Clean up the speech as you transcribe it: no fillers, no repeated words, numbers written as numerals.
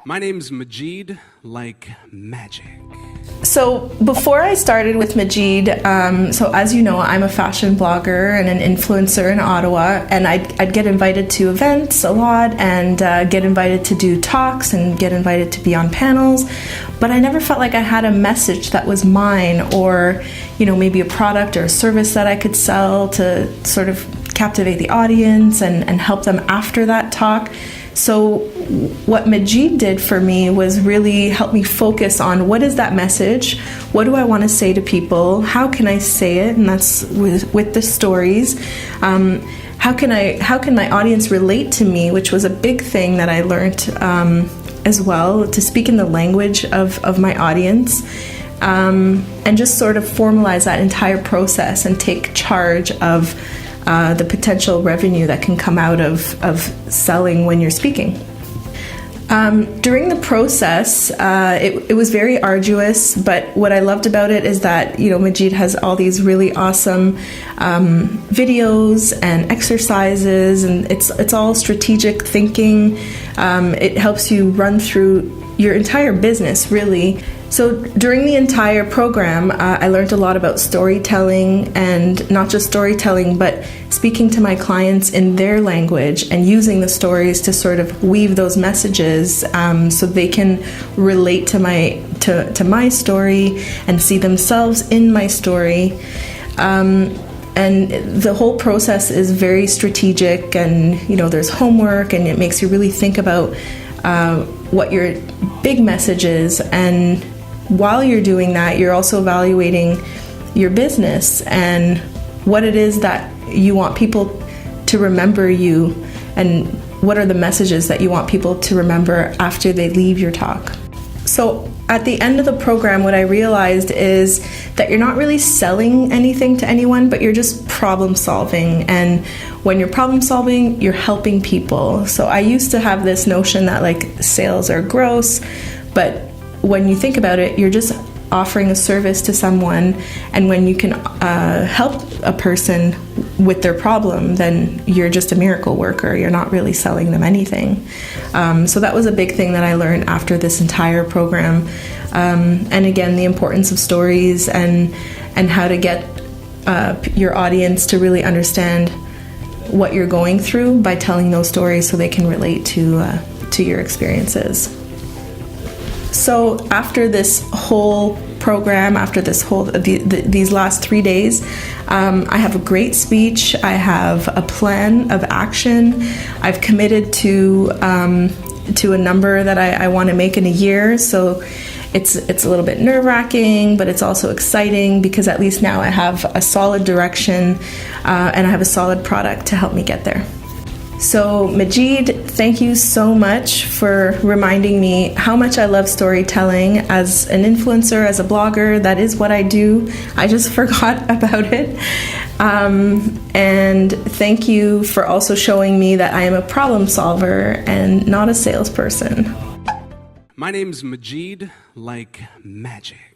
My name's Majid, like magic. So before I started with Majid, so as you know, I'm a fashion blogger and an influencer in Ottawa, and I'd get invited to events a lot and get invited to do talks and get invited to be on panels, but I never felt like I had a message that was mine, or maybe a product or a service that I could sell to sort of captivate the audience and help them after that talk. So what Majid did for me was really help me focus on what is that message, what do I want to say to people, how can I say it, and that's with the stories. How can my audience relate to me, which was a big thing that I learned as well, to speak in the language of my audience, and just sort of formalize that entire process and take charge of the potential revenue that can come out of selling when you're speaking. During the process, it was very arduous, but what I loved about it is that Majid has all these really awesome videos and exercises, and it's all strategic thinking. It helps you run through your entire business, really. So during the entire program, I learned a lot about storytelling, and not just storytelling, but speaking to my clients in their language and using the stories to sort of weave those messages so they can relate to my story and see themselves in my story. And the whole process is very strategic, and there's homework, and it makes you really think about what your big message is. And while you're doing that, you're also evaluating your business and what it is that you want people to remember you, and what are the messages that you want people to remember after they leave your talk. So at the end of the program, what I realized is that you're not really selling anything to anyone, but you're just problem solving. And when you're problem solving, you're helping people. So I used to have this notion that sales are gross, but when you think about it, you're just offering a service to someone, and when you can help a person with their problem, then you're just a miracle worker. You're not really selling them anything. So that was a big thing that I learned after this entire program. And again, the importance of stories and how to get your audience to really understand what you're going through by telling those stories so they can relate to your experiences. So after this whole program, after these last 3 days, I have a great speech. I have a plan of action. I've committed to a number that I want to make in a year. So it's a little bit nerve-wracking, but it's also exciting because at least now I have a solid direction and I have a solid product to help me get there. So Majid, thank you so much for reminding me how much I love storytelling. As an influencer, as a blogger, that is what I do. I just forgot about it. And thank you for also showing me that I am a problem solver and not a salesperson. My name's Majid, like magic.